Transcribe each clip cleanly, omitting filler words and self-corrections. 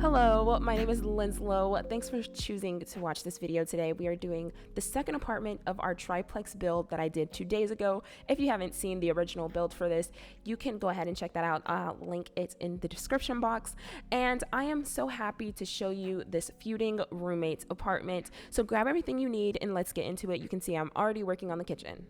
Hello, my name is Linslow. Thanks for choosing to watch this video today. We are doing the second apartment of our triplex build that I did 2 days ago. If you haven't seen the original build for this, you can go ahead and check that out. I'll link it in the description box. And I am so happy to show you this feuding roommates apartment. So grab everything you need and let's get into it. You can see I'm already working on the kitchen.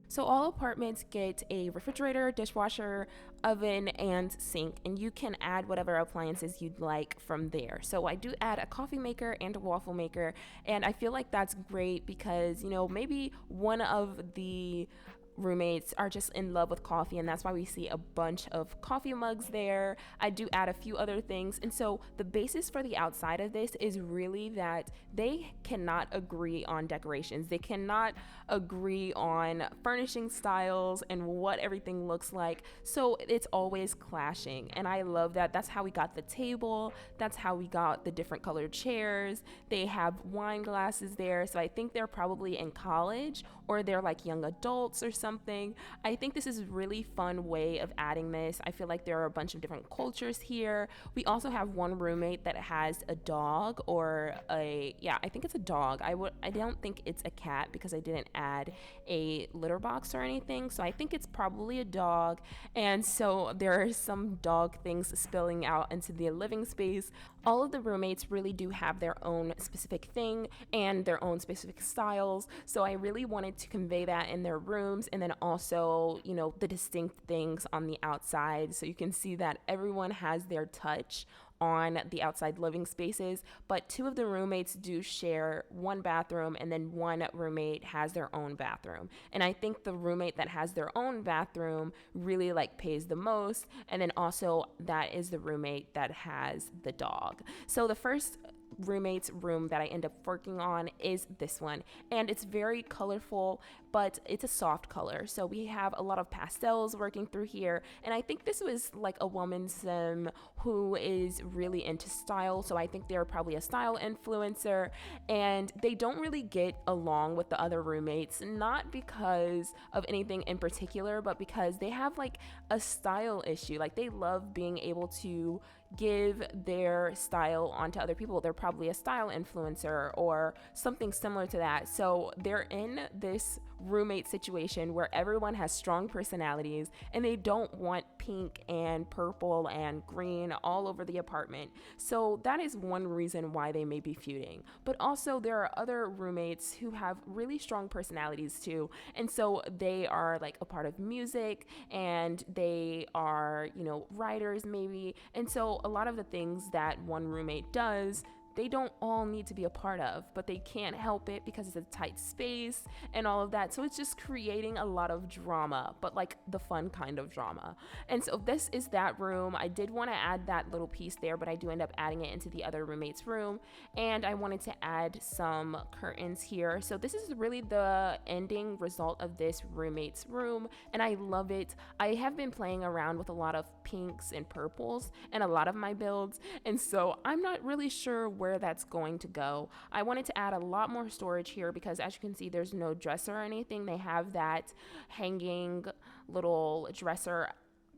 So all apartments get a refrigerator, dishwasher, oven, and sink, and you can add whatever appliances you'd like from there. So I do add a coffee maker and a waffle maker, and I feel like that's great because, maybe one of the roommates are just in love with coffee, and that's why we see a bunch of coffee mugs there. I do add a few other things, and so the basis for the outside of this is really that they cannot agree on decorations. They cannot agree on furnishing styles and what everything looks like, so it's always clashing, and I love that. That's how we got the table, that's how we got the different colored chairs. They have wine glasses there, so I think they're probably in college or they're like young adults or something. I think this is a really fun way of adding this. I feel like there are a bunch of different cultures here. We also have one roommate that has a dog, or I think it's a dog. I don't think it's a cat because I didn't add a litter box or anything, so I think it's probably a dog. And so there are some dog things spilling out into the living space. All of the roommates really do have their own specific thing and their own specific styles, so I really wanted to convey that in their rooms, and then also, the distinct things on the outside, so you can see that everyone has their touch on the outside living spaces. But two of the roommates do share one bathroom, and then one roommate has their own bathroom. And I think the roommate that has their own bathroom really pays the most, and then also that is the roommate that has the dog. So the first roommate's room that I end up working on is this one, and it's very colorful, but it's a soft color, so we have a lot of pastels working through here. And I think this was like a woman sim who is really into style, so I think they're probably a style influencer, and they don't really get along with the other roommates, not because of anything in particular, but because they have a style issue. They love being able to give their style onto other people. They're probably a style influencer or something similar to that. So they're in this roommate situation where everyone has strong personalities, and they don't want pink and purple and green all over the apartment. So that is one reason why they may be feuding. But also there are other roommates who have really strong personalities too, and so they are a part of music, and they are writers maybe. And so a lot of the things that one roommate does, they don't all need to be a part of, but they can't help it because it's a tight space and all of that. So it's just creating a lot of drama, but the fun kind of drama. And so this is that room. I did want to add that little piece there, but I do end up adding it into the other roommate's room. And I wanted to add some curtains here. So this is really the ending result of this roommate's room, and I love it. I have been playing around with a lot of pinks and purples and a lot of my builds, and so I'm not really sure where that's going to go. I wanted to add a lot more storage here because, as you can see, there's no dresser or anything. They have that hanging little dresser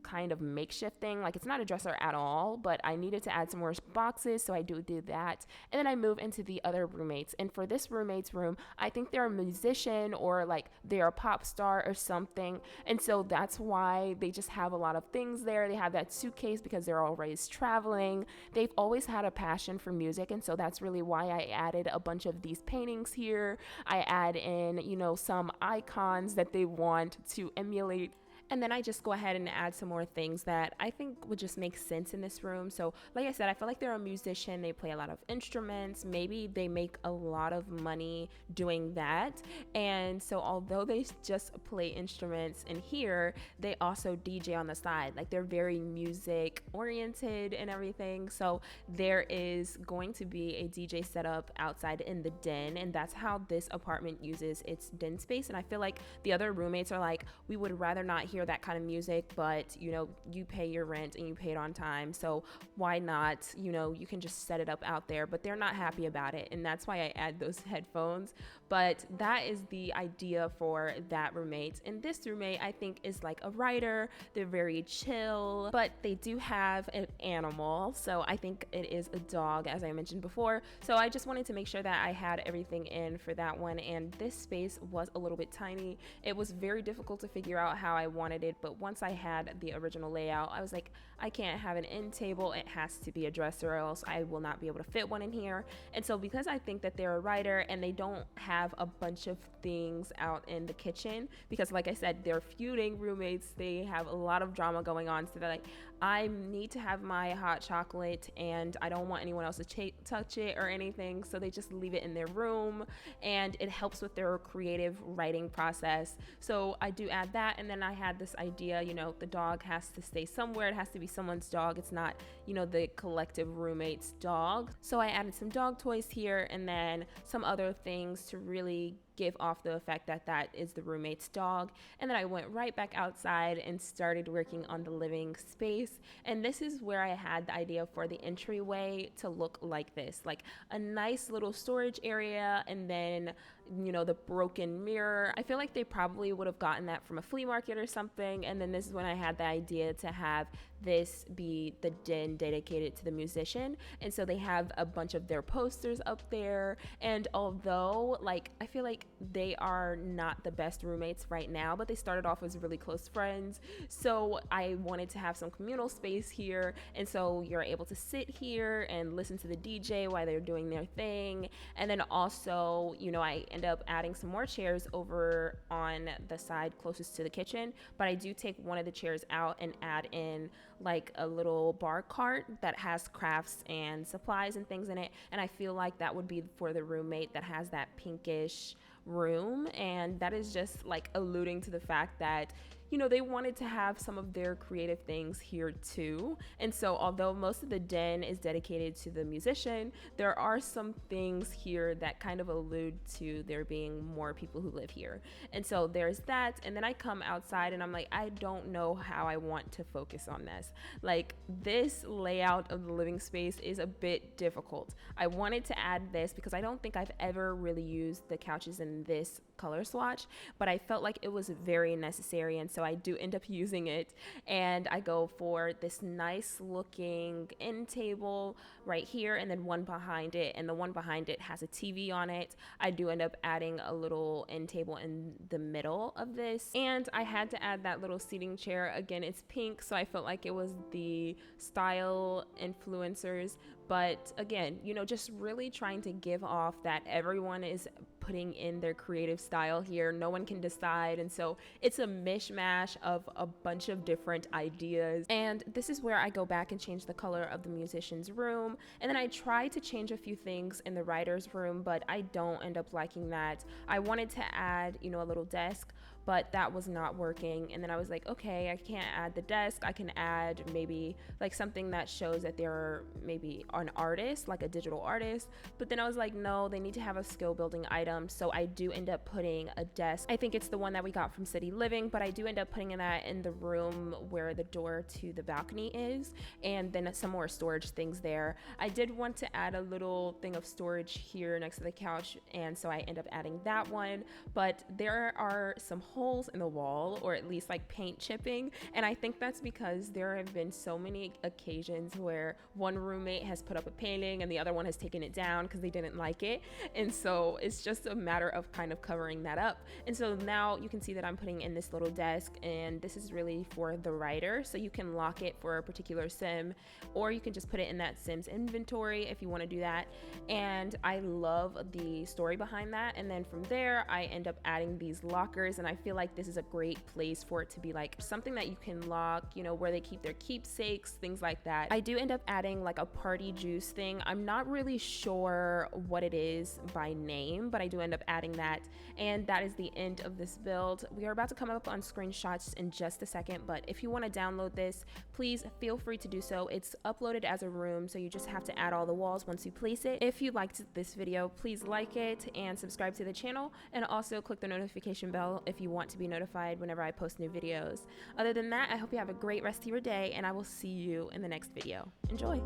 kind of makeshift thing. It's not a dresser at all, but I needed to add some more boxes, so I do that. And then I move into the other roommates, and for this roommate's room, I think they're a musician or they're a pop star or something, and so that's why they just have a lot of things there. They have that suitcase because they're always traveling. They've always had a passion for music, and so that's really why I added a bunch of these paintings here. I add in some icons that they want to emulate. And then I just go ahead and add some more things that I think would just make sense in this room. So like I said, I feel like they're a musician. They play a lot of instruments. Maybe they make a lot of money doing that. And so although they just play instruments in here, they also DJ on the side. They're very music oriented and everything. So there is going to be a DJ setup outside in the den, and that's how this apartment uses its den space. And I feel like the other roommates are we would rather not hear that kind of music, but you know, you pay your rent and you pay it on time, so why not, you know, you can just set it up out there. But they're not happy about it, and that's why I add those headphones. But that is the idea for that roommate. And this roommate, I think, is like a writer. They're very chill, but they do have an animal, so I think it is a dog, as I mentioned before. So I just wanted to make sure that I had everything in for that one. And this space was a little bit tiny. It was very difficult to figure out how I wanted it, but once I had the original layout, I was like, I can't have an end table, it has to be a dresser, or else I will not be able to fit one in here. And so because I think that they're a writer and they don't have a bunch of things out in the kitchen, because like I said, they're feuding roommates, they have a lot of drama going on, so they're like, I need to have my hot chocolate and I don't want anyone else to touch it or anything, so they just leave it in their room, and it helps with their creative writing process. So I do add that. And then I had this idea, you know, the dog has to stay somewhere, it has to be someone's dog, it's not, you know, the collective roommate's dog. So I added some dog toys here and then some other things to really give off the effect that that is the roommate's dog. And then I went right back outside and started working on the living space. And this is where I had the idea for the entryway to look like this, like a nice little storage area, and then, you know, the broken mirror. I feel like they probably would have gotten that from a flea market or something. And then this is when I had the idea to have this be the den dedicated to the musician. And so they have a bunch of their posters up there. And although, like, I feel like they are not the best roommates right now, but they started off as really close friends. So I wanted to have some communal space here. And so you're able to sit here and listen to the DJ while they're doing their thing. And then also, you know, I end up adding some more chairs over on the side closest to the kitchen, but I do take one of the chairs out and add in like a little bar cart that has crafts and supplies and things in it. And I feel like that would be for the roommate that has that pinkish room, and that is just like alluding to the fact that, you know, they wanted to have some of their creative things here too. And so although most of the den is dedicated to the musician, there are some things here that kind of allude to there being more people who live here. And so there's that. And then I come outside and I'm like, I don't know how I want to focus on this. Like, this layout of the living space is a bit difficult. I wanted to add this because I don't think I've ever really used the couches in this color swatch, but I felt like it was very necessary, and so I do end up using it. And I go for this nice looking end table right here, and then one behind it, and the one behind it has a TV on it. I do end up adding a little end table in the middle of this, and I had to add that little seating chair. Again, it's pink, so I felt like it was the style influencers, but again, you know, just really trying to give off that everyone is putting in their creative style here. No one can decide, and so it's a mishmash of a bunch of different ideas. And this is where I go back and change the color of the musician's room, and then I try to change a few things in the writer's room, but I don't end up liking that. I wanted to add, you know, a little desk, but that was not working. And then I was like, okay, I can't add the desk. I can add maybe like something that shows that they're maybe an artist, like a digital artist. But then I was like, no, they need to have a skill building item. So I do end up putting a desk. I think it's the one that we got from City Living, but I do end up putting that in the room where the door to the balcony is, and then some more storage things there. I did want to add a little thing of storage here next to the couch, and so I end up adding that one. But there are some holes in the wall, or at least like paint chipping, and I think that's because there have been so many occasions where one roommate has put up a painting and the other one has taken it down because they didn't like it, and so it's just a matter of kind of covering that up. And so now you can see that I'm putting in this little desk, and this is really for the writer, so you can lock it for a particular sim, or you can just put it in that sim's inventory if you want to do that. And I love the story behind that. And then from there I end up adding these lockers, and I feel like this is a great place for it to be like something that you can lock, you know, where they keep their keepsakes, things like that. I do end up adding like a party juice thing. I'm not really sure what it is by name, but I do end up adding that. And that is the end of this build. We are about to come up on screenshots in just a second, but if you want to download this, please feel free to do so. It's uploaded as a room, so you just have to add all the walls once you place it. If you liked this video, please like it and subscribe to the channel, and also click the notification bell if you want to be notified whenever I post new videos. Other than that, I hope you have a great rest of your day, and I will see you in the next video. Enjoy!